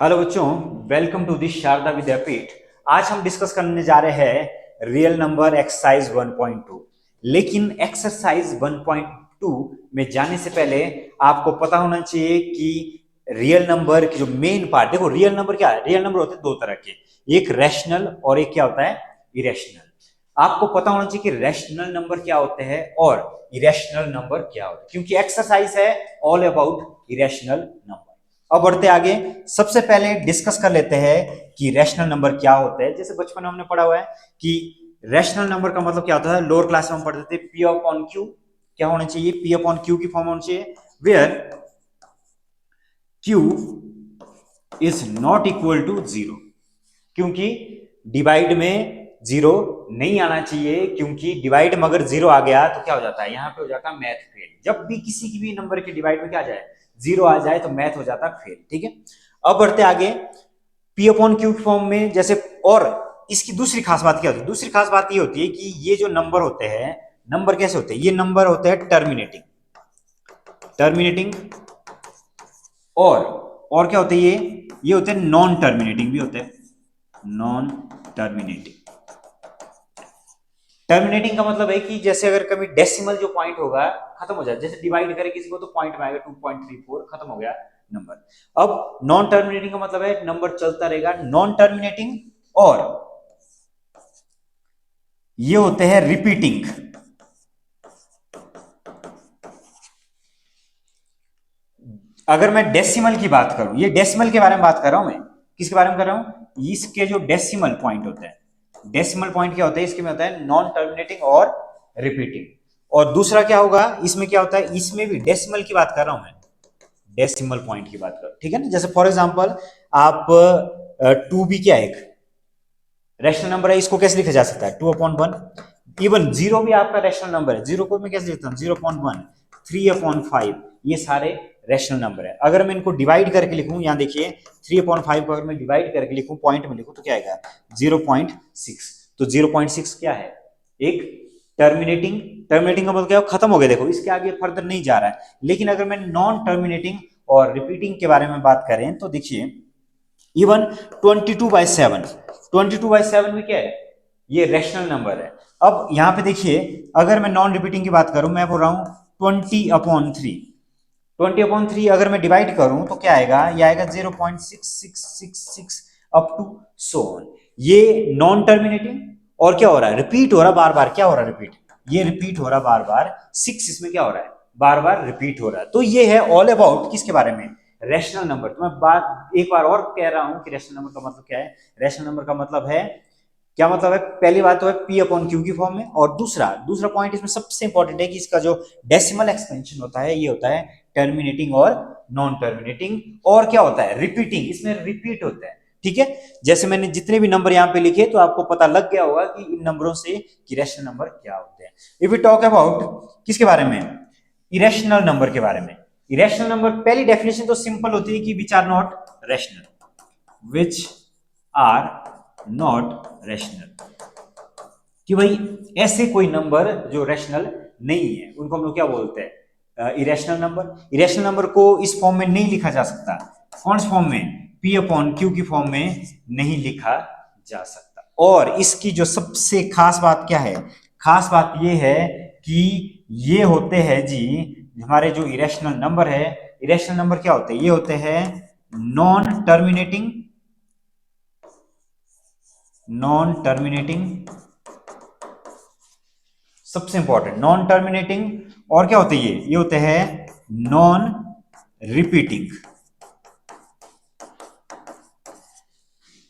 Hello बच्चों, welcome to this Sharda विद्यापीठ। आज हम डिस्कस करने जा रहे हैं रियल नंबर एक्सरसाइज 1.2। लेकिन एक्सरसाइज 1.2 में जाने से पहले आपको पता होना चाहिए कि रियल नंबर की जो मेन पार्ट, देखो रियल नंबर क्या है। रियल नंबर होते हैं दो तरह के, एक रैशनल और एक क्या होता है, इरेशनल। आपको पता होना चाहिए कि रैशनल नंबर क्या होते हैं और इरेशनल नंबर क्या होते हैं, क्योंकि एक्सरसाइज है ऑल अबाउट इरेशनल नंबर। अब बढ़ते आगे, सबसे पहले डिस्कस कर लेते हैं कि रैशनल नंबर क्या होते हैं। जैसे बचपन में हमने पढ़ा हुआ है कि रैशनल नंबर का मतलब क्या होता है। लोअर क्लास में हम पढ़ते थे पी अपॉन क्यू क्या होना चाहिए, पी अपॉन क्यू की फॉर्म होनी चाहिए, where Q is not equal to zero. क्योंकि डिवाइड में जीरो नहीं आना चाहिए, क्योंकि डिवाइड में अगर जीरो आ गया तो क्या हो जाता है, यहां पे हो जाता है मैथ फेल। जब भी किसी की भी नंबर के डिवाइड में क्या आ जाए, जीरो आ जाए, तो मैथ हो जाता है फेल। ठीक है, अब बढ़ते आगे पी अपॉन क्यू फॉर्म में जैसे। और इसकी दूसरी खास बात क्या होती है, दूसरी खास बात ये होती है कि ये जो नंबर होते हैं, नंबर कैसे होते हैं, ये नंबर होते हैं टर्मिनेटिंग। टर्मिनेटिंग और क्या होते हैं, ये होते हैं नॉन टर्मिनेटिंग भी होते हैं। नॉन टर्मिनेटिंग, टर्मिनेटिंग का मतलब है कि जैसे अगर कभी डेसिमल जो पॉइंट होगा खत्म हो जाए, जैसे डिवाइड करे किसी को तो पॉइंट में आएगा 2.34, खत्म हो गया नंबर। अब नॉन टर्मिनेटिंग का मतलब है नंबर चलता रहेगा। नॉन टर्मिनेटिंग और ये होते हैं रिपीटिंग। अगर मैं डेसिमल की बात करूं, ये डेसिमल के बारे में बात कर रहा हूं मैं, किसके बारे में कर रहा हूं, इसके जो डेसिमल पॉइंट होते हैं। डेसिमल पॉइंट क्या होता है, इसके में होता है नॉन टर्मिनेटिंग और रिपीटिंग। और दूसरा क्या होगा, इसमें क्या होता है, इसमें भी डेसिमल की बात कर रहा हूं मैं, डेसिमल पॉइंट की बात कर, ठीक है ना। जैसे फॉर एग्जांपल आप 2b क्या है, एक रैशनल नंबर है, इसको कैसे लिखा जा सकता है, 2/1। इवन जीरो भी आपका रैशनल नंबर है, जीरो को मैं कैसे लिखता हूँ, 0.1, 3/5, ये सारे रैशनल नंबर है। अगर मैं इनको डिवाइड करके लिखूं, यहाँ देखिए 3/5 को अगर मैं डिवाइड करके लिखूं, पॉइंट में लिखूं, तो क्या आएगा 0.6। तो 0.6 क्या है, एक टर्मिनेटिंग। टर्मिनेटिंग का मतलब क्या है, खत्म हो गया, देखो इसके आगे फर्दर नहीं जा रहा है। लेकिन अगर मैं नॉन टर्मिनेटिंग और रिपीटिंग के बारे में बात करें तो देखिए इवन 22/7, 22/7 में क्या है, ये रैशनल नंबर है। अब यहां पे देखिए, अगर मैं नॉन रिपीटिंग की बात करूं, मैं बोल रहा हूं 20/3, 20/3 अगर मैं डिवाइड करूं तो क्या आएगा, ये आएगा 0.6666 अप टू सो ऑन। ये नॉन टर्मिनेटिंग और क्या हो रहा है, रिपीट हो रहा है बार बार, क्या हो रहा है, रिपीट, ये रिपीट हो रहा है बार बार। 6 इसमें क्या हो रहा है, बार बार रिपीट हो रहा है। तो ये है ऑल अबाउट किसके बारे में, रैशनल नंबर। तो मैं बात एक बार और कह रहा हूं कि रैशनल नंबर का मतलब क्या है। रैशनल नंबर का मतलब है, क्या मतलब है, पहली बात तो है पी अपॉन क्यू की फॉर्म में, और दूसरा दूसरा पॉइंट इसमें सबसे इंपॉर्टेंट है कि इसका जो डेसिमल एक्सपेंशन होता है, ये होता है टर्मिनेटिंग और नॉन टर्मिनेटिंग। और क्या होता है, रिपीटिंग, इसमें रिपीट होता है। ठीक है, जैसे मैंने जितने भी नंबर यहाँ पे लिखे तो आपको पता लग गया होगा कि इन नंबरों से कि रैशनल नंबर क्या होते हैं। इफ यू टॉक अबाउट किसके बारे में, इरेशनल नंबर के बारे में। इरेशनल नंबर पहली डेफिनेशन तो सिंपल होती है कि which are not rational, which are not rational, कि भाई ऐसे कोई नंबर जो रैशनल नहीं है उनको हम लोग क्या बोलते हैं, इरेशनल नंबर। इरेशनल नंबर को इस फॉर्म में नहीं लिखा जा सकता, कौन से फॉर्म में, पी अपॉन क्यू की फॉर्म में नहीं लिखा जा सकता। और इसकी जो सबसे खास बात क्या है, खास बात यह है कि ये होते हैं जी, हमारे जो इरेशनल नंबर है, इरेशनल नंबर क्या होते हैं, ये होते हैं नॉन टर्मिनेटिंग, नॉन टर्मिनेटिंग, सबसे इंपॉर्टेंट नॉन टर्मिनेटिंग। और क्या होते हैं, ये होते हैं नॉन रिपीटिंग।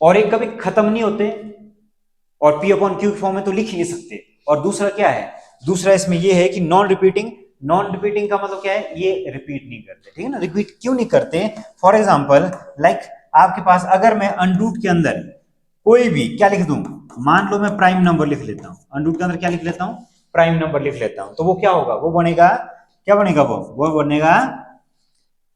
और ये कभी खत्म नहीं होते, और पी अपॉन क्यू फॉर्म में तो लिख ही नहीं सकते। और दूसरा क्या है, दूसरा इसमें ये है कि नॉन रिपीटिंग। नॉन रिपीटिंग का मतलब क्या है, ये रिपीट नहीं करते, ठीक है ना। रिपीट क्यों नहीं करते, फॉर एग्जाम्पल लाइक आपके पास अगर मैं अनरूट के अंदर कोई भी क्या लिख दूं, मान लो मैं प्राइम नंबर लिख लेता हूं, अनरूट के अंदर क्या लिख लेता हूं, प्राइम नंबर लिख लेता हूं, तो वो क्या होगा, वो बनेगा, क्या बनेगा, वो बनेगा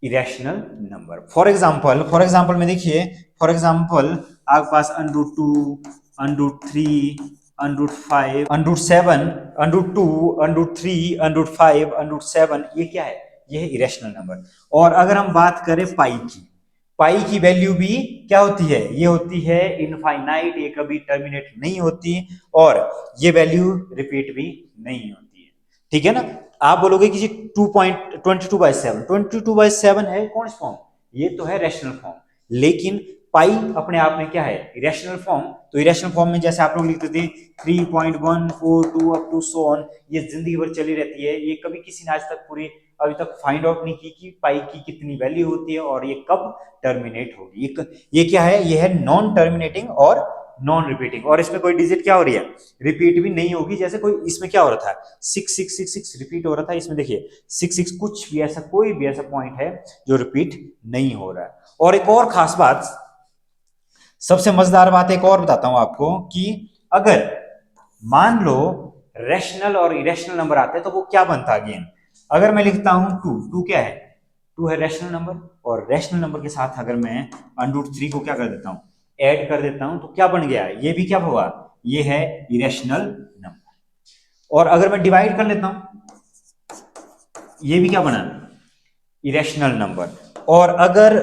इरेशनल नंबर। फॉर एग्जाम्पल में देखिए, फॉर एग्जाम्पल आपके पास √2, √3, √5, √7, √2, √3, √5, √7, ये क्या है, ये है इरेशनल नंबर। और अगर हम बात करें पाई की, पाई की वैल्यू भी क्या होती है, ये होती है इनफाइनाइट, ये कभी टर्मिनेट नहीं होती और ये वैल्यू रिपीट भी नहीं होती है, ठीक है ना। आप बोलोगे कि 2.22/7, 22/7 है कौन सा फॉर्म, ये तो है रैशनल फॉर्म, लेकिन पाई अपने आप में क्या है, इरेशनल फॉर्म। तो इरेशनल फॉर्म में जैसे आप लोग लिखते थे 3.142 अप टू सो ऑन, ये जिंदगी भर चली रहती है, ये कभी किसी ने आज तक पूरी अभी तक फाइंड आउट नहीं की कि पाई की कितनी वैल्यू होती है और ये कब टर्मिनेट होगी। ये क्या है, ये है नॉन टर्मिनेटिंग और नॉन रिपीटिंग, और इसमें कोई डिजिट क्या हो रही है, रिपीट भी नहीं होगी। जैसे कोई इसमें क्या हो रहा था 6666 रिपीट हो रहा था, इसमें देखिए 66 कुछ भी ऐसा कोई भी ऐसा पॉइंट है जो रिपीट नहीं हो रहा है। और एक और खास बात, सबसे मजेदार बात एक और बताता हूं आपको कि अगर मान लो रैशनल और इरेशनल नंबर आते हैं तो वो क्या बनता अगेन। अगर मैं लिखता हूं टू क्या है, टू है रैशनल नंबर, और रैशनल नंबर के साथ अगर मैं √3 को क्या कर देता हूं, ऐड कर देता हूं, तो क्या बन गया, ये भी क्या हुआ, ये है इरेशनल नंबर। और अगर मैं डिवाइड कर लेता हूं, ये भी क्या बना, इरेशनल नंबर। और अगर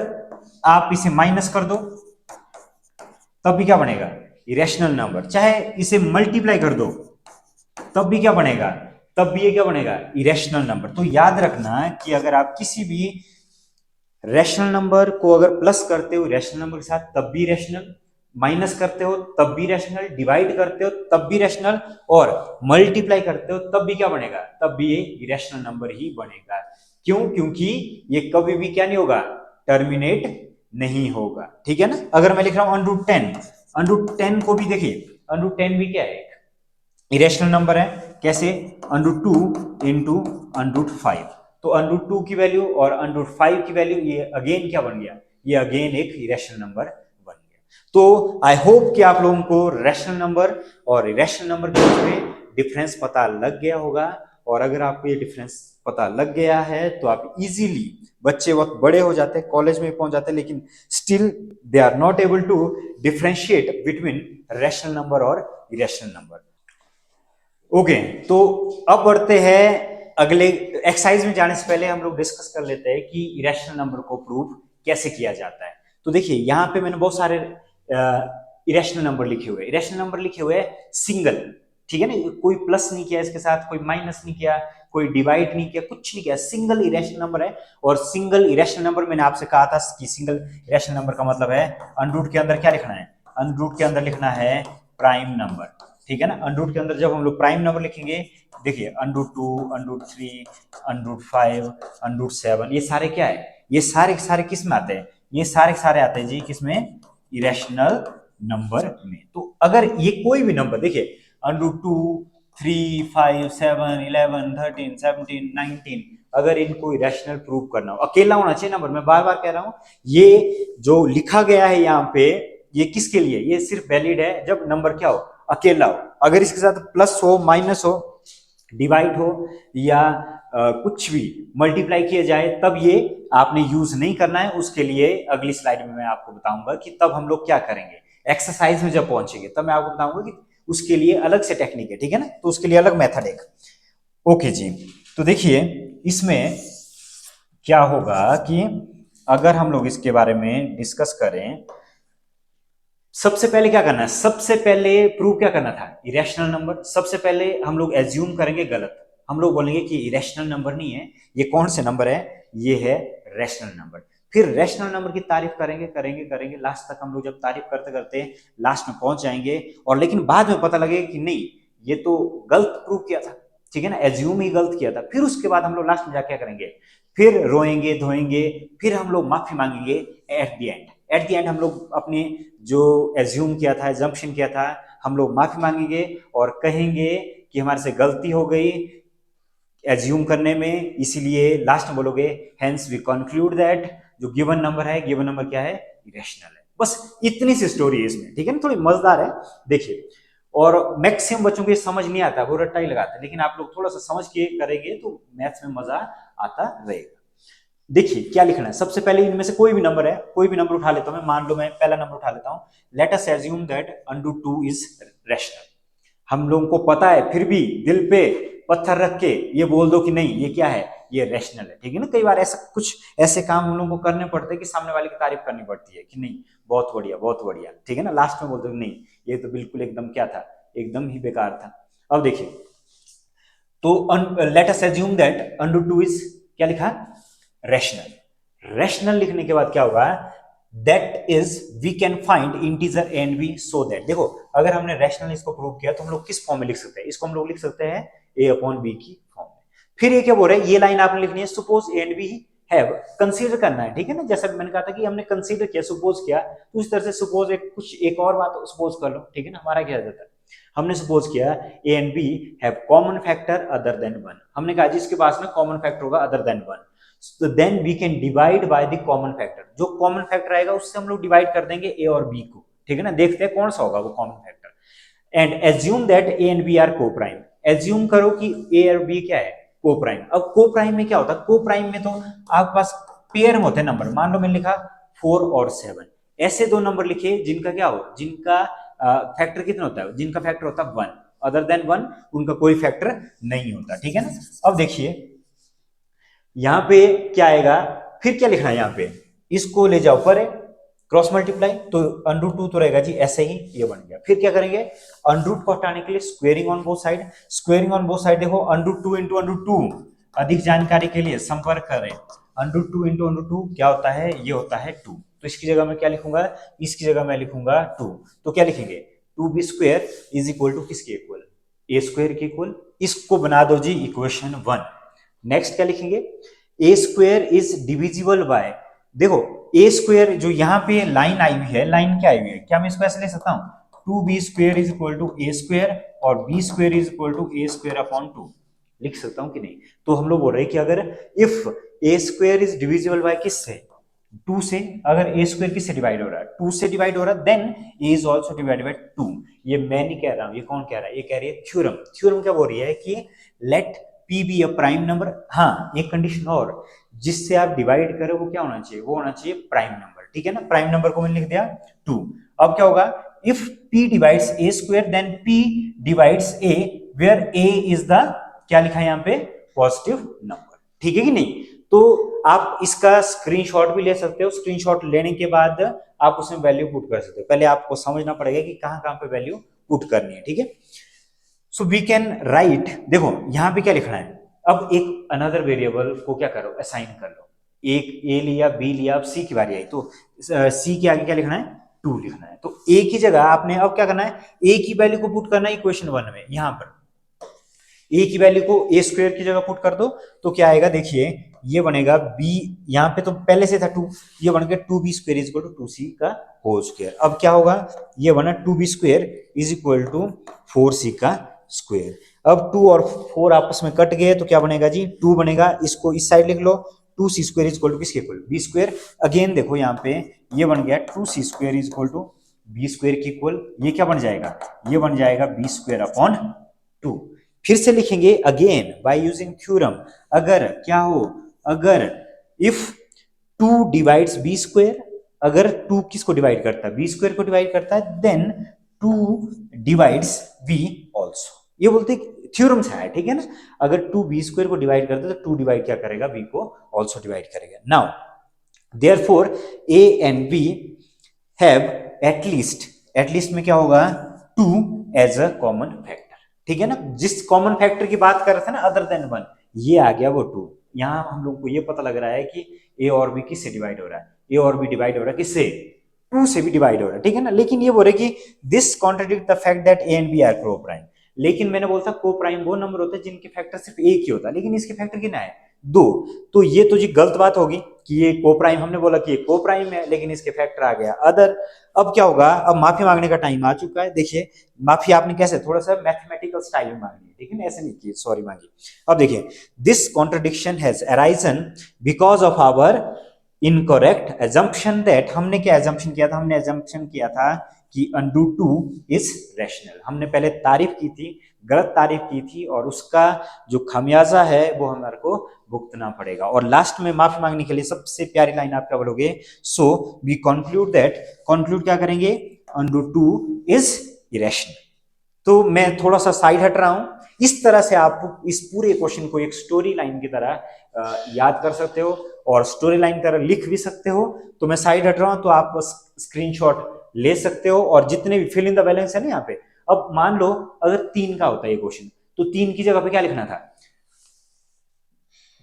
आप इसे माइनस कर दो तब भी क्या बनेगा, इरेशनल नंबर। चाहे इसे मल्टीप्लाई कर दो तब भी क्या बनेगा, तब भी ये क्या बनेगा, इरेशनल नंबर। तो याद रखना कि अगर आप किसी भी रैशनल नंबर को अगर प्लस करते हो रैशनल नंबर के साथ तब भी रैशनल, माइनस करते हो तब भी रैशनल, डिवाइड करते हो तब भी रैशनल, और मल्टीप्लाई करते हो तब भी क्या बनेगा, तब भी ये इरेशनल नंबर ही बनेगा। क्यों, क्योंकि ये कभी भी क्या नहीं होगा, टर्मिनेट नहीं होगा, ठीक है ना। अगर मैं लिख रहा हूं √10 को भी देखिए, √10 भी क्या है, इरेशनल नंबर है। कैसे, √2 इंटू √5, तो √2 की वैल्यू और √5 की वैल्यू, ये अगेन क्या बन गया, ये अगेन एक इरेशनल नंबर बन गया। तो आई होप कि आप लोगों को रैशनल नंबर और इरेशनल नंबर के बीच में डिफरेंस पता लग गया होगा। और अगर आपको ये डिफरेंस पता लग गया है तो आप इजीली, बच्चे वक्त बड़े हो जाते हैं, कॉलेज में पहुंच जाते हैं, लेकिन still they are not able to differentiate between rational number और इरेशनल नंबर। ओके, तो अब बढ़ते हैं अगले एक्सरसाइज में जाने से पहले हम लोग डिस्कस कर लेते हैं कि इरेशनल नंबर को प्रूव कैसे किया जाता है। तो देखिए यहाँ पे मैंने बहुत सारे इरेशनल नंबर लिखे हुए, इरेशनल नंबर लिखे हुए सिंगल, ठीक है ना, कोई प्लस नहीं किया इसके साथ, कोई माइनस नहीं किया, कोई डिवाइड नहीं किया, कुछ नहीं किया, सिंगल इरेशनल नंबर है। और सिंगल इरेशनल नंबर मैंने आपसे कहा था कि सिंगल इरेशनल नंबर का मतलब है अंडरूट के अंदर क्या लिखना है, अंडरूट के अंदर लिखना है प्राइम नंबर, ठीक है ना। अंडरूट के अंदर जब हम लोग प्राइम नंबर लिखेंगे, देखिए √2, √3, √5, √7, ये सारे क्या है, ये सारे सारे किस में आते हैं, ये सारे सारे आते हैं जी किसमें, इरेशनल नंबर में। तो अगर ये कोई भी नंबर देखिए √2, 3, 5, 7, 11, 13, 17, 19, अगर इनको इरेशनल प्रूव करना हो, अकेला होना चाहिए नंबर, मैं बार बार कह रहा हूं, ये जो लिखा गया है यहाँ पे, ये किसके लिए, ये सिर्फ वैलिड है जब नंबर क्या हो, अकेला हो। अगर इसके साथ प्लस हो, माइनस हो, डिवाइड हो, या कुछ भी मल्टीप्लाई किया जाए, तब ये आपने यूज नहीं करना है। उसके लिए अगली स्लाइड में मैं आपको बताऊंगा कि तब हम लोग क्या करेंगे, एक्सरसाइज में जब पहुंचेंगे तब मैं आपको बताऊंगा कि उसके लिए अलग से टेक्निक है, ठीक है ना, तो उसके लिए अलग मेथड है। ओके जी, तो देखिए इसमें क्या होगा कि अगर हम लोग इसके बारे में डिस्कस करें, सबसे पहले क्या करना है, सबसे पहले प्रूव क्या करना था, इरेशनल नंबर। सबसे पहले हम लोग एज्यूम करेंगे गलत, हम लोग बोलेंगे कि इरेशनल नंबर नहीं है, ये कौन से नंबर है, ये है रैशनल नंबर। फिर रैशनल नंबर की तारीफ करेंगे करेंगे करेंगे, लास्ट तक हम लोग जब तारीफ करते करते लास्ट में पहुंच जाएंगे, और लेकिन बाद में पता लगेगा कि नहीं, ये तो गलत प्रूव किया था, ठीक है ना, एज्यूम ही गलत किया था। फिर उसके बाद हम लोग लास्ट में जाके क्या करेंगे, फिर रोएंगे धोएंगे, फिर हम लोग माफी मांगेंगे at the end. At the end हम लोग अपने जो एज्यूम किया था, एजम्पशन किया था, हम लोग माफी मांगेंगे और कहेंगे कि हमारे से गलती हो गई एज्यूम करने में, इसीलिए लास्ट में बोलोगे हेंस वी कंक्लूड दैट जो गिवन नंबर है, गिवन नंबर क्या है, इरेशनल है। बस इतनी सी स्टोरी है इसमें, ठीक है ना, थोड़ी मजेदार है। देखिए, और मैक्सिमम बच्चों को ये समझ नहीं आता, वो रट्टा ही लगाते हैं, लेकिन आप लोग थोड़ा सा समझ के करेंगे तो मैथ्स में मजा आता रहेगा। देखिए क्या लिखना है, सबसे पहले इनमें से कोई भी नंबर है, कोई भी नंबर उठा लेता हूं मैं, मान लो मैं पहला नंबर उठा लेता हूं, let us assume that √2 is rational. हम लोगों को पता है, फिर भी दिल पे पत्थर रख के ये बोल दो कि नहीं ये क्या है, ये रैशनल है, ठीक है ना। कई बार ऐसा कुछ ऐसे काम हम लोगों को करने पड़ते हैं कि सामने वाले की तारीफ करनी पड़ती है कि नहीं बहुत बढ़िया बहुत बढ़िया, ठीक है ना। लास्ट में बोलते हो नहीं ये तो बिल्कुल एकदम क्या था, एकदम ही बेकार था। अब देखिए तो let us assume that under two is क्या लिखा, रैशनल। रैशनल लिखने के बाद क्या होगा, that is we can find integer A and B so that, देखो अगर हमने रैशनल इसको प्रूव किया तो हम लोग किस फॉर्म में लिख सकते हैं, इसको हम लोग लिख सकते हैं ए अपॉन बी की फॉर्म में। फिर ये क्या बोल रहे हैं, ये लाइन आपने लिखनी है suppose A and B have, consider करना है, ठीक है ना। जैसा मैंने कहा था कि हमने कंसीडर किया, सपोज किया, तो उस तरह से सपोज एक और बात सपोज कर लो, ठीक है ना। हमारा क्या जाता है, हमने सपोज किया A and B have common factor other than one, हमने कहा जिसके पास में कॉमन फैक्टर होगा other than one, so then we can divide by the common factor, जो कॉमन फैक्टर आएगा उससे हम लोग डिवाइड कर देंगे ए और बी को, ठीक है ना। देखते हैं कौन सा होगा वो common factor. And assume that A and B are coprime, assume करो कि ए और बी क्या है, को-प्राइम। अब को-प्राइम में क्या होता है, को-प्राइम में तो आपके पास पेयर में होते हैं नंबर, मान लो मैंने लिखा 4 और 7, ऐसे दो नंबर लिखे जिनका क्या हो, जिनका फैक्टर कितना होता है, जिनका फैक्टर होता है 1, अदर देन 1 उनका कोई फैक्टर नहीं होता, ठीक है ना। अब देखिए यहां पे क्या आएगा, फिर क्या लिखना है यहाँ पे, इसको ले जाओ पर क्रॉस मल्टीप्लाई, तो अंडरूट 2 तो रहेगा जी ऐसे ही, ये बन गया। फिर क्या करेंगे, अंडरूट को हटाने के लिए squaring on both side, squaring on both side देखो अंडरूट 2 इंटू अंडरूट 2, अधिक जानकारी के लिए संपर्क करें। अंडरूट 2 इंटू अंडरूट 2 क्या होता है, ये होता है 2, तो इसकी जगह मैं क्या लिखूंगा, इसकी जगह मैं लिखूंगा 2, तो क्या लिखेंगे 2b square is equal to किसके इक्वल, ए स्क्वायर के इक्वल, इसको बना दो जी इक्वेशन 1। नेक्स्ट क्या लिखेंगे, A square is divisible by, देखो ए स्क्वायर जो यहाँ पे लाइन आई हुई है, लाइन क्या आई हुई है, क्या मैं इसको ऐसे ले सकता हूँ 2b square is equal to A square और b square is equal to A square upon 2, लिख सकता हूँ कि नहीं। तो हम लोग बोल रहे हैं कि अगर if A square is divisible bye किससे, 2 से, अगर ए स्क्वायर किससे डिवाइड हो रहा है, 2 से डिवाइड हो रहा है, then A is also divided by 2। ये मैं नहीं कह रहा हूँ, ये कौन कह रहा है, ये कह रही है थ्योरम। थ्योरम क्या बोल रही है कि let P be a prime number, हाँ एक कंडीशन और, जिससे आप डिवाइड करें वो क्या होना चाहिए, वो होना चाहिए प्राइम नंबर, ठीक है ना। प्राइम नंबर को मैंने लिख दिया 2। अब क्या होगा, if p divides A square then p divides a where a is the क्या लिखा है यहाँ पे, पॉजिटिव नंबर, ठीक है कि नहीं। तो आप इसका स्क्रीनशॉट भी ले सकते हो, स्क्रीनशॉट लेने के बाद आप उसमें वैल्यू पुट कर सकते हो, पहले आपको समझना पड़ेगा कि कहाँ कहाँ पे वैल्यू पुट करनी है, ठीक है। सो वी कैन राइट, देखो यहाँ पे क्या लिखना है, अब एक अनदर वेरिएबल को क्या करो, असाइन कर लो, एक ए लिया बी लिया, अब सी की बारी आई, तो सी के आगे क्या लिखना है 2 लिखना है, तो ए की जगह आपने अब क्या करना है, ए की वैल्यू को पुट करना है इक्वेशन 1 में, यहां पर ए की वैल्यू को ए स्क्वायर की जगह पुट कर दो, तो क्या आएगा देखिए, ये बनेगा बी, यहाँ पे तो पहले से था 2, ये बन गया 2b square is equal to 2c का होल स्क्वायर। अब क्या होगा, ये बना 2b square is equal to 4c का स्क्वायर। अब 2 और 4 आपस में कट गए तो क्या बनेगा जी, 2 बनेगा, इसको इस साइड लिख लो, 2c square is equal to किसके इक्वल, b स्क्वायर। अगेन देखो यहाँ पे ये बन गया 2c square is equal to b square की इक्वल, ये क्या बन जाएगा, ये बन जाएगा b स्क्वायर अपॉन 2। फिर से लिखेंगे अगेन बाय यूजिंग थ्योरम, अगर क्या हो, अगर इफ 2 डिवाइड्स b स्क्वायर, अगर 2 किसको डिवाइड करता है, b स्क्वायर को डिवाइड करता है, देन 2 डिवाइड्स b आल्सो, ये बोलते थ्योरम से है, ठीक है ना। अगर 2 b स्क्वायर को डिवाइड करता है तो 2 डिवाइड क्या करेगा, b को आल्सो डिवाइड करेगा। Now therefore a and b have at least में क्या होगा 2 एज अ कॉमन फैक्टर, ठीक है ना। जिस कॉमन फैक्टर की बात कर रहे थे ना अदर देन 1, ये आ गया वो 2। यहां हम लोग को ये पता लग रहा है कि ए और बी किससे डिवाइड हो रहा है, ए और बी डिवाइड हो रहा है किससे, 2 से भी डिवाइड हो रहा है, ठीक है ना। लेकिन ये बोल रहे कि this contradict the fact that A and B are coprime, लेकिन मैंने बोलता को प्राइम वो नंबर होते हैं जिनके फैक्टर सिर्फ एक ही होता है, लेकिन इसके फैक्टर कितना है 2, तो ये तो जी गलत बात होगी कि ये को प्राइम, हमने बोला कि ये को प्राइम है लेकिन इसके फैक्टर आ गया अदर। अब क्या होगा, अब माफी मांगने का टाइम आ चुका है। देखिए माफी आपने कैसे, थोड़ा सा मैथमेटिकल स्टाइल में मांगनी है, ठीक है ना, ऐसे नहीं कि सॉरी मांगी। अब देखिए this contradiction has arisen because of our incorrect assumption that, हमने क्या एजम्पशन किया था, हमने एजम्पशन किया था कि अंडरूट 2 इज रैशनल। हमने पहले तारीफ की थी, गलत तारीफ की थी, और उसका जो खामियाजा है वो हमारे को भुगतना पड़ेगा। और लास्ट में माफी मांगने के लिए सबसे प्यारी लाइन आप क्या बोलोगे, so we conclude that, conclude क्या करेंगे, अंडरूट 2 इज इरेशनल। तो मैं थोड़ा सा साइड हट रहा हूं। इस तरह से आप इस पूरे क्वेश्चन को एक स्टोरी लाइन की तरह याद कर सकते हो और स्टोरी लाइन की तरह लिख भी सकते हो। तो मैं साइड हट रहा हूं तो आप स्क्रीनशॉट ले सकते हो और जितने भी फिल इन द बैलेंस है ना यहाँ पे। अब मान लो अगर 3 का होता है ये क्वेश्चन, तो 3 की जगह पे क्या लिखना था,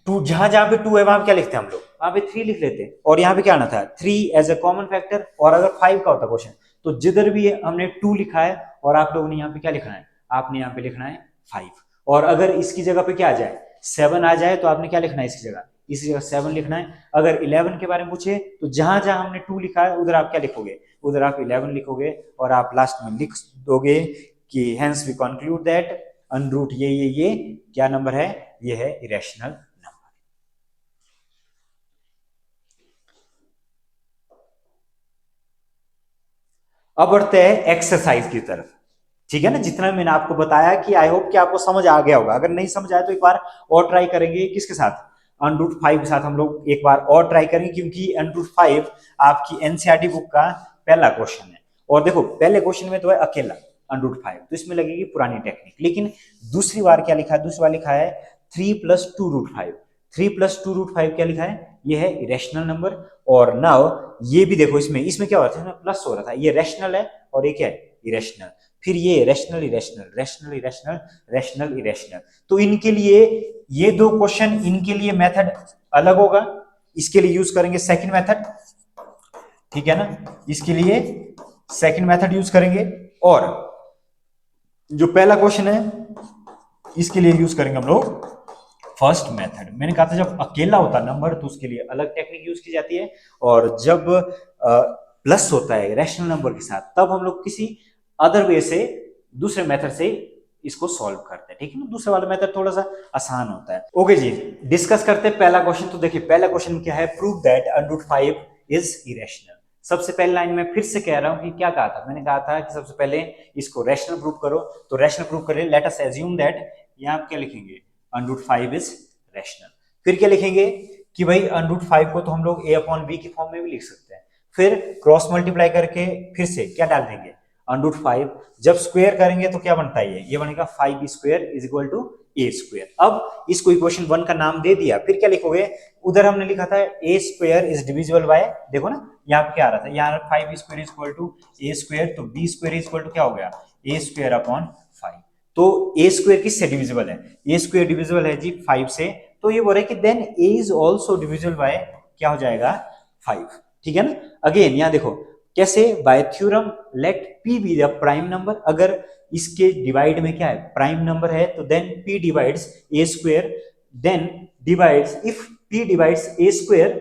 टू, जहां जहां पे 2 है वहां पे क्या लिखते हैं हम लोग, वहां पे 3 लिख लेते, और यहाँ पे क्या आना था 3 एज ए कॉमन फैक्टर। और अगर 5 का होता क्वेश्चन, तो जिधर भी हमने 2 लिखा है और आप लोगों ने यहाँ पे क्या लिखना है, आपने यहाँ पे लिखना है 5। और अगर इसकी जगह पे क्या आ जाए, 7 आ जाए, तो आपने क्या लिखना है इसकी जगह, इसी जगह 7 लिखना है। अगर 11 के बारे में पूछे तो जहां जहां हमने 2 लिखा है उधर आप क्या लिखोगे, उधर आप 11 लिखोगे और आप लास्ट में लिख दोगे कि hence we conclude that under root ये क्या नंबर है, ये है इरेशनल। अब बढ़ते हैं एक्सरसाइज की तरफ। ठीक है ना, जितना मैंने आपको बताया कि आई होप कि आपको समझ आ गया होगा। अगर नहीं समझ आया तो एक बार और ट्राई करेंगे, किसके साथ, √5 के साथ हम लोग एक बार और ट्राई करेंगे, क्योंकि √5 आपकी एनसीईआरटी बुक का पहला क्वेश्चन है। और देखो पहले क्वेश्चन में तो है अकेला √5, तो इसमें लगेगी पुरानी टेक्निक। लेकिन दूसरी बार क्या लिखा है, दूसरी बार लिखा है 3+2√5। 3+2√5 क्या लिखा है, ये है इरेशनल नंबर। और नाउ ये भी देखो, इसमें इसमें क्या हो रहा था, प्लस हो रहा था, ये रैशनल है और ये क्या है, इरेशनल। फिर ये rational irrational, rational irrational, rational irrational. तो इनके लिए ये दो क्वेश्चन, इनके लिए मेथड अलग होगा। इसके लिए यूज करेंगे सेकंड मेथड, ठीक है ना, इसके लिए सेकंड मेथड यूज करेंगे। और जो पहला क्वेश्चन है इसके लिए यूज करेंगे हम लोग फर्स्ट मेथड। मैंने कहा था जब अकेला होता नंबर तो उसके लिए अलग टेक्निक यूज की जाती है, और जब प्लस होता है रैशनल नंबर के साथ तब हम लोग किसी अदर वे से, दूसरे मेथड से इसको सॉल्व करते हैं। ठीक है ना, दूसरे वाला मेथड थोड़ा सा आसान होता है। ओके जी, डिस्कस करते हैं पहला क्वेश्चन। तो देखिए पहला क्वेश्चन क्या है, प्रूव दैट √5 इज इरेशनल। सबसे पहली लाइन में फिर से कह रहा हूं कि क्या कहा था, मैंने कहा था कि सबसे पहले इसको रैशनल प्रूव करो। तो रैशनल प्रूव करें, लेट अस एज्यूम दैट, यहां आप क्या लिखेंगे, √5 इज रैशनल। फिर क्या लिखेंगे कि भाई √5 को तो हम लोग a/b की फॉर्म में भी लिख सकते हैं। फिर क्रॉस मल्टीप्लाई करके फिर से क्या डाल देंगे, √5। जब स्क्वायर करेंगे तो क्या बनता है, ये बनेगा 5b² is equal to a²। अब इसको इक्वेशन 1 का नाम दे दिया। फिर क्या लिखोगे, उधर हमने लिखा था a² इज डिविजिबल बाय, देखो ना यहाँ पे क्या आ रहा था, यहाँ 5b² is equal to a², तो b² इज इक्वल टू क्या हो गया, a²/5। तो a² किससे डिविजिबल है, a² डिविजिबल है जी 5 से। तो ये बोल रहे हैं कि then a is also divisible by क्या हो जाएगा, 5। ठीक है ना। अगेन यहाँ देखो कैसे, by theorem let p be the prime number. अगर इसके डिवाइड में क्या है, प्राइम नंबर है, तो then p divides a², then divides, if p divides a²,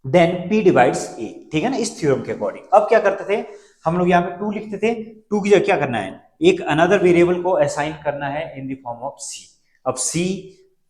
then p divides a। ठीक है ना, इस थ्योरम के अकॉर्डिंग। अब क्या करते थे हम लोग, यहाँ पे 2 लिखते थे, 2 की जगह क्या करना है, एक अनदर वेरिएबल को असाइन करना है in the form of c। अब c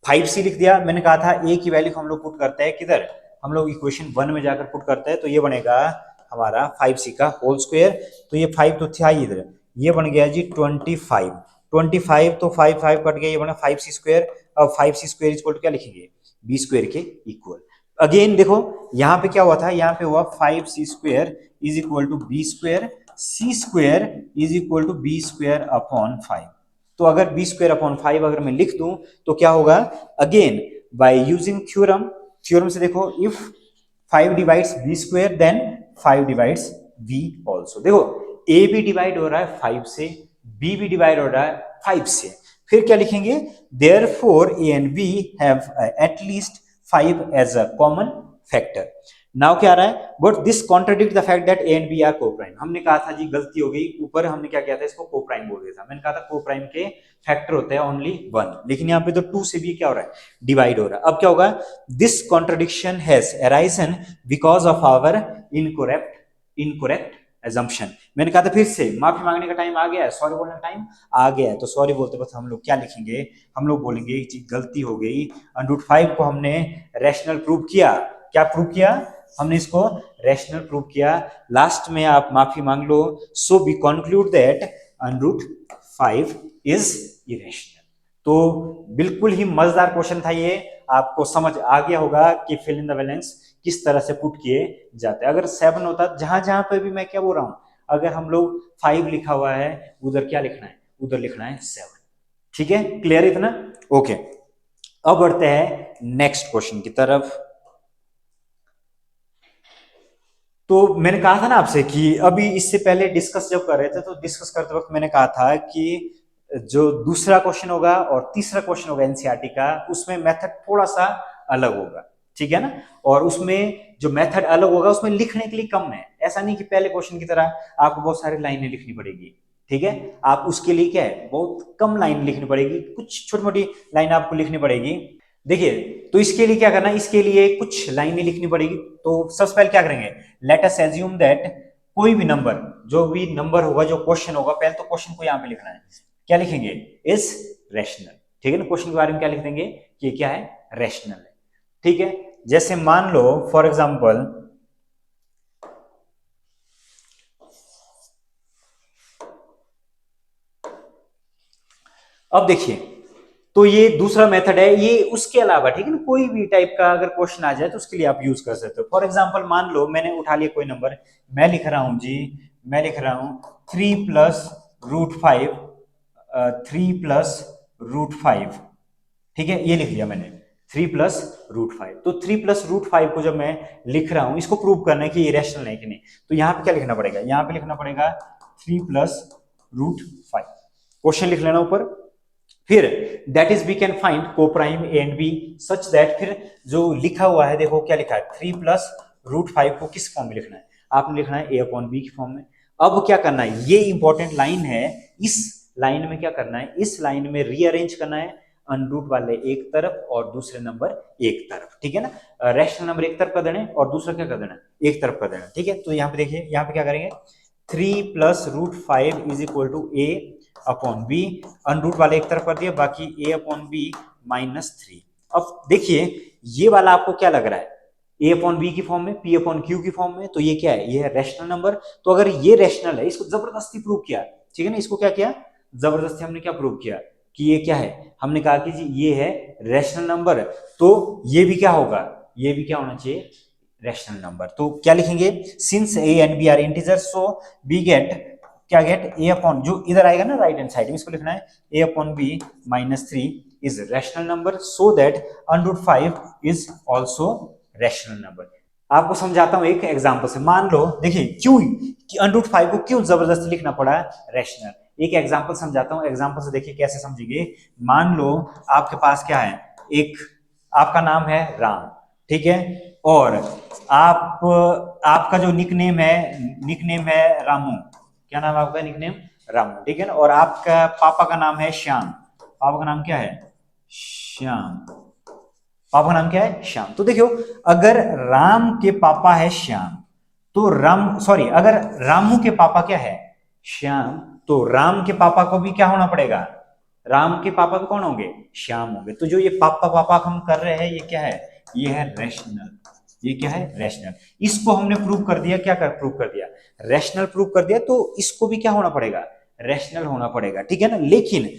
5c लिख दिया। मैंने कहा था a की वैल्यू हम लोग पुट करते हैं किधर, हम लोग इक्वेशन 1 में जाकर पुट करते हैं, तो ये बनेगा हमारा 5c का होल स्क्वायर। तो ये 5 तो था ही इधर, ये बन गया जी 25। 25 तो 5 5 कट गया, ये बना 5c²। अब 5c² इक्वल टू क्या लिखेंगे, b² के इक्वल। अगेन देखो यहाँ पे क्या हुआ था, यहाँ पे हुआ 5c² is equal to b², c² is equal to b²/5। तो अगर b²/5 अगर मैं लिख दूं तो क्या होगा, again by using theorem, theorem से देखो, if 5 divides b² then 5 divides b also. देखो a भी डिवाइड हो रहा है 5 से, b भी डिवाइड हो रहा है 5 से। फिर क्या लिखेंगे, therefore a and b have at least 5 as a common factor. Now क्या आ रहा है, but this contradict the fact that A and B are coprime. हमने कहा था जी गलती हो गई, ऊपर हमने क्या किया था, इसको कोप्राइम बोल दिया था। मैंने कहा था कोप्राइम के फैक्टर होते हैं ओनली 1, लेकिन यहाँ पे तो 2 से भी क्या हो रहा है, डिवाइड हो रहा है। अब क्या होगा, this contradiction has arisen because of our incorrect assumption. मैंने कहा था फिर से माफी मांगने का टाइम आ गया है, सॉरी बोलने का टाइम आ गया है। तो सॉरी बोलते वक्त हम लोग क्या लिखेंगे, हम लोग बोलेंगे कि गलती हो गई, √5 को हमने रैशनल प्रूव किया। क्या प्रूव किया, हमने इसको रैशनल प्रूव किया। लास्ट में आप माफी मांग लो। So we conclude that √5 is irrational. तो बिल्कुल ही मजेदार क्वेश्चन था ये, आपको समझ आ गया होगा कि फिल इन द बैलेंस किस तरह से पुट किए जाते हैं। अगर 7 होता, जहां जहां पे भी मैं क्या बोल रहा हूं, अगर हम लोग 5 लिखा हुआ है उधर क्या लिखना है, उधर लिखना है 7। ठीक है, क्लियर इतना? ओके, अब बढ़ते हैं नेक्स्ट क्वेश्चन की तरफ। तो मैंने कहा था ना आपसे कि अभी इससे पहले डिस्कस जब कर रहे थे तो डिस्कस करते वक्त मैंने कहा था कि जो दूसरा क्वेश्चन होगा और तीसरा क्वेश्चन होगा एनसीईआरटी का, उसमें मेथड थोड़ा सा अलग होगा, ठीक है ना? और उसमें जो मेथड अलग होगा उसमें लिखने के लिए कम है। ऐसा नहीं कि पहले क्वेश्चन की तरह आपको बहुत सारी लाइनें लिखनी पड़ेगी, ठीक है? आप उसके लिए क्या है, बहुत कम लाइन लिखनी पड़ेगी, कुछ छोटी मोटी लाइन आपको लिखनी पड़ेगी। देखिए, तो इसके लिए क्या करना है, इसके लिए कुछ लाइनें लिखनी पड़ेगी। तो सबसे पहले क्या करेंगे, लेट अस एज्यूम दैट कोई भी नंबर, जो भी नंबर होगा, जो क्वेश्चन होगा, पहले तो क्वेश्चन को यहां पे लिखना है। क्या लिखेंगे, इज रैशनल, ठीक है ना? क्वेश्चन के बारे में क्या लिख देंगे कि ये क्या है, रैशनल है, ठीक है? जैसे मान लो फॉर एग्जांपल, अब देखिए, तो ये दूसरा मेथड है, ये उसके अलावा, ठीक है ना, कोई भी टाइप का अगर क्वेश्चन आ जाए तो उसके लिए आप यूज कर सकते हो। फॉर एग्जांपल मान लो मैंने उठा लिया कोई नंबर, मैं लिख रहा हूं जी, मैं लिख रहा हूं 3+√5, 3+√5, ठीक है, ये लिख लिया मैंने 3+√5। तो 3+√5 को जब मैं लिख रहा हूं, इसको प्रूव करना है कि ये रैशनल है कि नहीं, तो यहां पे क्या लिखना पड़ेगा, यहां पे लिखना पड़ेगा 3+√5, क्वेश्चन लिख लेना ऊपर। फिर that is we can find coprime a and b such that, फिर जो लिखा हुआ है देखो क्या लिखा है, 3+√5 को किस फॉर्म में लिखना है, आपने लिखना है a/b की फॉर्म में। अब क्या करना है, ये इंपॉर्टेंट लाइन है, इस लाइन में क्या करना है, इस लाइन में रीअरेंज करना है, अनरूट वाले एक तरफ और दूसरे नंबर एक तरफ, ठीक है ना? रैशनल नंबर एक तरफ कर देना और दूसरा क्या कर देना, एक तरफ कर देना, ठीक है? तो यहाँ पे देखिए, यहाँ पे क्या करेंगे, 3+√5 is equal to a/b, under root वाले एक तरफ कर दिया, बाकी a/b -3। अब देखिए, ये वाला आपको क्या लग रहा है, a/b की फॉर्म में, p/q की फॉर्म में, तो ये क्या है, ये है रैशनल नंबर। तो अगर ये रैशनल है, इसको जबरदस्ती प्रूव किया, ठीक है ना, इसको क्या किया, जबरदस्ती हमने क्या प्रूव किया कि ये क्या है, हमने कहा कि जी ये है रैशनल नंबर, तो ये भी क्या होगा, ये भी क्या होना चाहिए, रैशनल नंबर। तो क्या लिखेंगे, since a and b are integer, so b get, क्या गेट, a/, जो इधर आएगा ना राइट हैंड साइड में, इसको लिखना है a/b -3 is rational number, so that √5 is also rational number. आपको समझाता हूं एक एग्जांपल से। मान लो, देखिए क्यों कि √5 को क्यों जबरदस्ती लिखना पड़ा रैशनल, एक एग्जांपल समझाता हूं, एग्जांपल से देखिए कैसे समझेंगे। मान लो आपके पास क्या है, एक आपका नाम है राम, ठीक है, और आप, आपका जो निकनेम है रामू, क्या नाम है आपका, निकनेम रामू, ठीक है ना? और आपका पापा का नाम है श्याम, पापा का नाम क्या है, श्याम, पापा का नाम क्या है, श्याम। तो देखियो, अगर राम के पापा है श्याम, तो अगर रामू के पापा क्या है, श्याम, तो राम के पापा को भी क्या होना पड़ेगा, राम के पापा को कौन होंगे, श्याम होंगे। तो जो ये पापा पापा हम कर रहे हैं, ये क्या है, ये है रैशनल, ये क्या है, रैशनल। इसको हमने प्रूव कर दिया, क्या कर प्रूव कर दिया, रैशनल प्रूव कर दिया, तो इसको भी क्या होना पड़ेगा, रैशनल होना पड़ेगा, ठीक है ना? लेकिन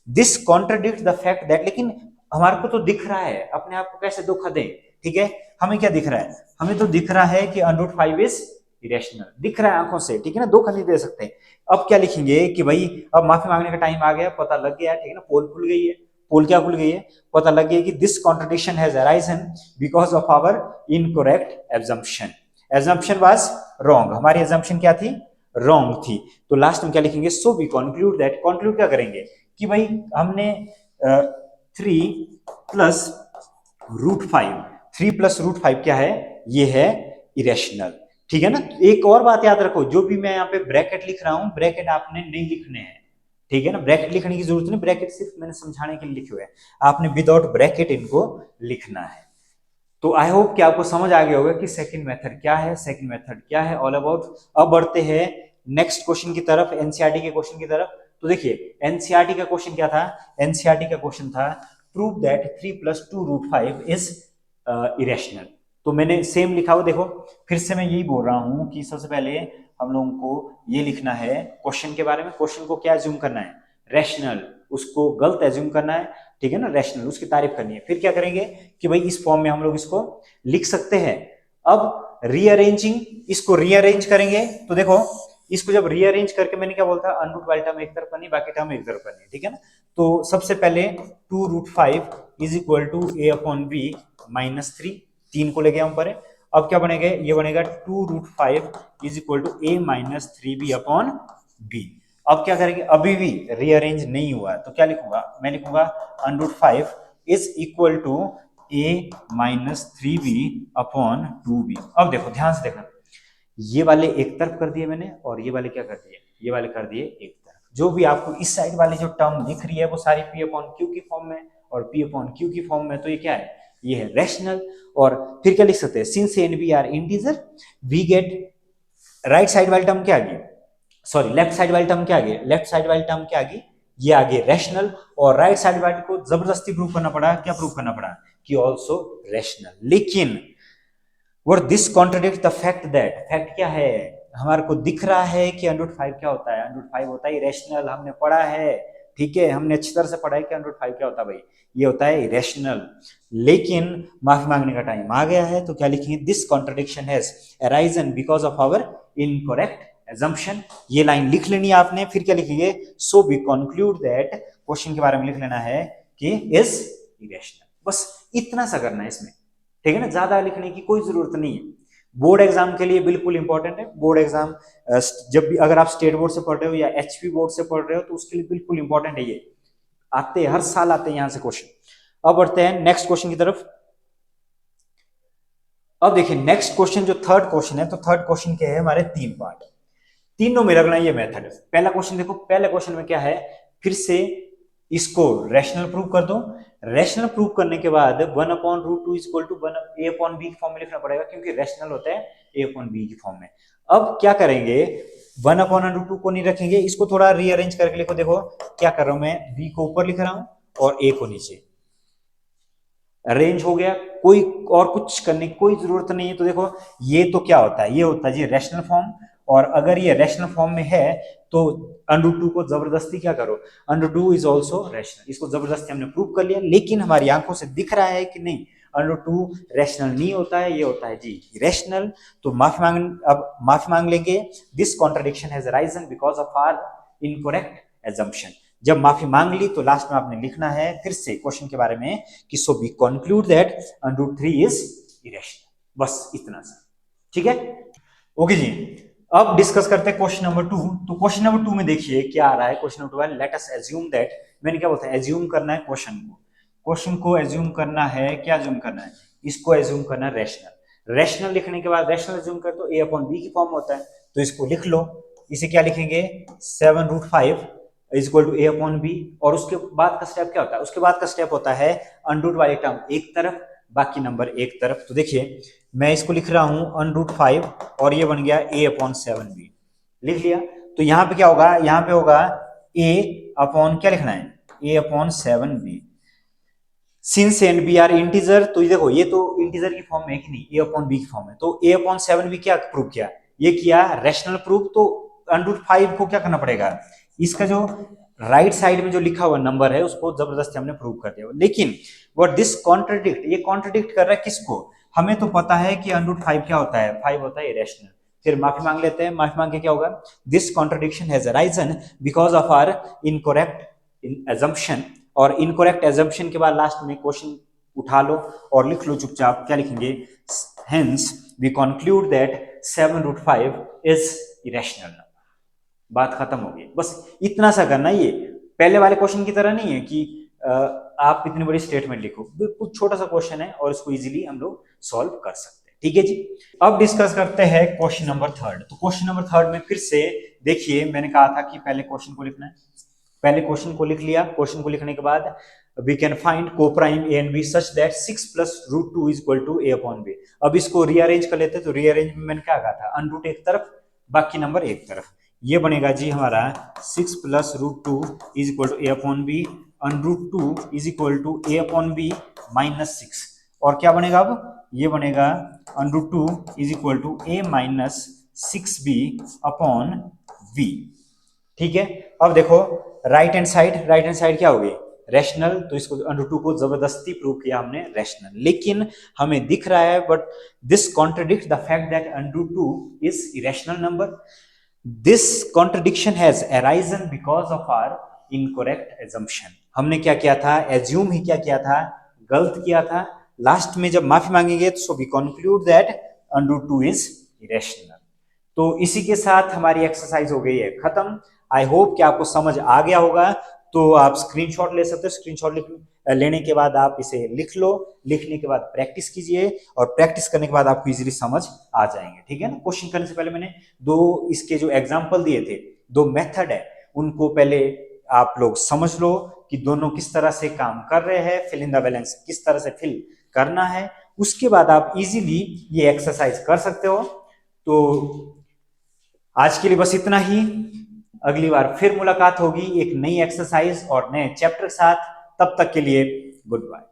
this contradict the fact that, लेकिन हमारे को तो दिख रहा है, अपने आप को कैसे धोखा दें, ठीक है? हमें क्या दिख रहा है, हमें तो दिख रहा है कि √5 इज इरेशनल, दिख रहा है आंखों से, ठीक है ना, धोखा नहीं दे सकते। अब क्या लिखेंगे कि भाई अब माफी मांगने का टाइम आ गया, पता लग गया, ठीक है ना, पोल खुल गई है, पोल क्या खुल गई है, पता लग गया कि this contradiction has arisen because of our incorrect assumption, assumption was wrong, हमारी एजम्पशन क्या थी, रॉन्ग थी। तो लास्ट में क्या लिखेंगे, so we conclude that, conclude क्या करेंगे कि भाई हमने 3+√5, 3+√5 क्या है, ये है इरेशनल, ठीक है ना? एक और बात याद रखो, जो भी मैं यहाँ पे ब्रैकेट लिख रहा हूं, ब्रैकेट आपने नहीं लिखने हैं, ठीक है ना, ब्रैकेट लिखने की जरूरत नहीं, ब्रैकेट सिर्फ मैंने समझाने के लिए लिखे हुए हैं, आपने विदाउट ब्रैकेट इनको लिखना है। तो आई होप कि आपको समझ आ गया होगा कि सेकंड मेथड क्या है, सेकंड मेथड क्या है ऑल अबाउट। अब बढ़ते हैं नेक्स्ट क्वेश्चन की तरफ, एनसीईआरटी के क्वेश्चन की तरफ। तो देखिए एनसीईआरटी का क्वेश्चन क्या था, एनसीईआरटी का क्वेश्चन था प्रूव दैट 3+2√5 इज इरेशनल। तो मैंने सेम लिखा हुआ, देखो फिर से मैं यही बोल रहा हूं कि सबसे पहले हम लोगों को ये लिखना है क्वेश्चन के बारे में, क्वेश्चन को क्या एज्यूम करना है, रैशनल, उसको गलत एज्यूम करना है, ठीक है ना, रैशनल, उसकी तारीफ करनी है। फिर क्या करेंगे कि भाई इस फॉर्म में हम लोग इसको लिख सकते हैं। अब रीअरेंजिंग, इसको रीअरेंज करेंगे तो देखो इसको जब रीअरेंज करके मैंने क्या बोलता, अनरूट वाली टर्म एक तरफ करनी, बाकी टर्म एक तरफ करनी, ठीक है ना। तो सबसे पहले 2√5 is equal to A upon B -3, 3 को लेके हम परे। अब क्या बनेगा, ये बनेगा 2√5 is equal to A -3b upon B. अब क्या करेंगे, अभी भी रीअरेंज नहीं हुआ है तो क्या लिखूंगा, मैं लिखूंगा √5 is equal to A -3b upon 2b। अब देखो ध्यान से देखना, ये वाले एक तरफ कर दिए मैंने और ये वाले क्या कर दिए, ये वाले कर दिए एक तरफ। जो भी आपको इस साइड वाली जो टर्म दिख रही है वो सारी p अपॉन क्यू की फॉर्म में और p अपॉन क्यू की फॉर्म में, तो ये क्या है, ये है रैशनल। और फिर क्या लिख सकते हैं, since A and B are integer we get, right side वाली टर्म क्या आ गई, सॉरी लेफ्ट साइड वाली टर्म क्या आ गई, लेफ्ट साइड वाली टर्म क्या आ गई, ये आगे रैशनल। और राइट साइड वाली को जबरदस्ती प्रूव करना पड़ा, क्या प्रूव करना पड़ा, कि ऑल्सो रैशनल। लेकिन और this contradict the fact that, fact क्या है, हमारे को दिख रहा है कि √5 क्या होता है, √5 होता है इरेशनल, हमने पढ़ा है, ठीक है, हमने अच्छी तरह से पढ़ा है कि √5 क्या होता है भाई, ये होता है इरेशनल। लेकिन माफी मांगने का टाइम आ गया है, तो क्या लिखेंगे, this contradiction has arisen because of our incorrect assumption। ये लाइन लिख लेनी है आपने, फिर क्या लिखेंगे, so we conclude that, question के बारे में लिख लेना है कि इज इरेशनल। बस इतना सा करना है इसमें, ठीक है ना, ज्यादा लिखने की कोई जरूरत नहीं है। बोर्ड एग्जाम के लिए बिल्कुल इंपॉर्टेंट है। बोर्ड एग्जाम जब भी अगर आप स्टेट बोर्ड से पढ़ रहे हो या एचपी बोर्ड से पढ़ रहे हो तो उसके लिए बिल्कुल इंपॉर्टेंट है, ये आते हर साल आते हैं यहां से क्वेश्चन। अब बढ़ते हैं नेक्स्ट क्वेश्चन की तरफ। अब देखिए नेक्स्ट क्वेश्चन जो थर्ड क्वेश्चन है, तो थर्ड क्वेश्चन के है हमारे 3 पार्ट, तीनों में लगना ये मेथड है। पहला क्वेश्चन देखो, पहले क्वेश्चन में क्या है, फिर से इसको रैशनल प्रूव कर दो। रैशनल प्रूव करने के बाद 1/√2 is equal to 1 a upon B की फॉर्म में लिखना पड़ेगा, क्योंकि रैशनल होता है a अपॉन बी की फॉर्म में। अब क्या करेंगे, 1/√2 को नहीं रखेंगे, इसको थोड़ा रीअरेंज करके लिखो। देखो क्या कर रहा हूं मैं, b को ऊपर लिख रहा हूं और a को नीचे, अरेंज हो गया, कोई और कुछ करने की कोई जरूरत नहीं है। तो देखो ये तो क्या होता है, ये होता है जी रैशनल फॉर्म, और अगर ये रैशनल फॉर्म में है तो √2 को जबरदस्ती क्या करो, √2 इज ऑल्सो रैशनल, इसको जबरदस्ती हमने प्रूव कर लिया। लेकिन हमारी आंखों से दिख रहा है कि नहीं, √2 रैशनल नहीं होता है, ये होता है जी रैशनल। तो माफी मांग, अब माफी मांग लेंगे, this contradiction has arisen because of our incorrect assumption. जब माफी मांग ली तो लास्ट में आपने लिखना है फिर से क्वेश्चन के बारे में कि so we conclude that √3 is irrational. बस इतना सा, ठीक है, ओके जी। अब डिस्कस करते हैं क्वेश्चन नंबर 2। तो क्वेश्चन नंबर 2 में देखिए क्या आ रहा है, क्वेश्चन नंबर 2 है लेट अस एज्यूम दैट, मैंने क्या बोलता है, एज्यूम करना है क्वेश्चन को एज्यूम करना है, क्या एज्यूम करना है, इसको एज्यूम करना है रैशनल। रैशनल लिखने के बाद रैशनल एज्यूम कर तो a अपॉन बी की फॉर्म होता है, तो इसको लिख लो। इसे क्या लिखेंगे, 7√5 is equal to A upon B. और उसके बाद का स्टेप क्या होता है, उसके बाद का स्टेप होता है अनरूट वाली टर्म एक तरफ, बाकी नंबर एक तरफ। तो देखिए मैं इसको लिख रहा हूं √5 और ये बन गया a अपॉन 7b, लिख लिया। तो यहां पे क्या होगा, यहां पे होगा a अपॉन क्या लिखना है, a upon 7b। Since and B are integer, तो ये देखो ये तो इंटीजर की फॉर्म में है कि नहीं, a अपॉन b की फॉर्म में, तो a अपॉन 7b क्या प्रूव किया, ये किया रैशनल प्रूफ। तो √5 को क्या करना पड़ेगा, इसका जो राइट साइड में जो लिखा हुआ नंबर है उसको जबरदस्ती हमने प्रूव कर दिया। लेकिन व्हाट दिस कॉन्ट्रडिक्ट, ये कॉन्ट्रडिक्ट कर रहा है किसको, हमें तो पता है कि √5 क्या होता है, 5 होता है इरेशनल। फिर माफी मांग लेते हैं, माफी मांग के क्या होगा, this contradiction has arisen because of our incorrect assumption. और इनकरेक्ट एजम्पशन के बाद लास्ट में क्वेश्चन उठा लो और लिख लो चुपचाप, क्या लिखेंगे, hence we conclude that 7√5 is irrational. बात खत्म हो गई, बस इतना सा करना। ये पहले वाले क्वेश्चन की तरह नहीं है कि आप इतनी बड़ी स्टेटमेंट लिखो, बिल्कुल छोटा सा क्वेश्चन है और इसको इजीली हम लोग सॉल्व कर सकते हैं, ठीक है जी। अब डिस्कस करते हैं क्वेश्चन नंबर 3। तो क्वेश्चन नंबर 3 में फिर से देखिए मैंने कहा था कि पहले क्वेश्चन को लिखना है, पहले क्वेश्चन को लिख लिया। क्वेश्चन को लिखने के बाद we can find coprime a and b such that 6 plus √2 is equal to a upon b। अब इसको रीअरेंज कर लेते हैं। तो रीअरेंज में मैंने क्या कहा था, अनरूट एक तरफ, बाकी नंबर एक तरफ। ये बनेगा जी हमारा 6 plus √2 is equal to a upon b, √2 is equal to a upon b minus 6। और क्या बनेगा, अब ये बनेगा √2 is equal to a minus 6b upon b, ठीक है। अब देखो राइट हैंड साइड क्या होगी, रैशनल। तो इसको √2 को जबरदस्ती प्रूव किया हमने रैशनल, लेकिन हमें दिख रहा है but this contradict the fact that √2 is irrational number. This contradiction has arisen because of our incorrect assumption. हमने क्या किया था, एज्यूम ही क्या किया था, गलत किया था। लास्ट में जब माफी मांगेंगे so we conclude that √2 is irrational. तो इसी के साथ हमारी एक्सरसाइज हो गई है खत्म। आई होप कि आपको समझ आ गया होगा। तो आप स्क्रीनशॉट ले सकते हो, स्क्रीनशॉट लेने के बाद आप इसे लिख लो, लिखने के बाद प्रैक्टिस कीजिए और प्रैक्टिस करने के बाद आपको इजीली समझ आ जाएंगे। ठीक है ना। क्वेश्चन करने से पहले मैंने दो इसके जो एग्जाम्पल दिए थे, दो मेथड है, उनको पहले आप लोग समझ लो कि दोनों किस तरह से काम कर रहे हैं, फिल इन द बैलेंस किस तरह से फिल करना है। उसके बाद आप इजीली ये एक्सरसाइज कर सकते हो। तो आज के लिए बस इतना ही। अगली बार फिर मुलाकात होगी एक नई एक्सरसाइज और नए चैप्टर के साथ। तब तक के लिए गुड बाय।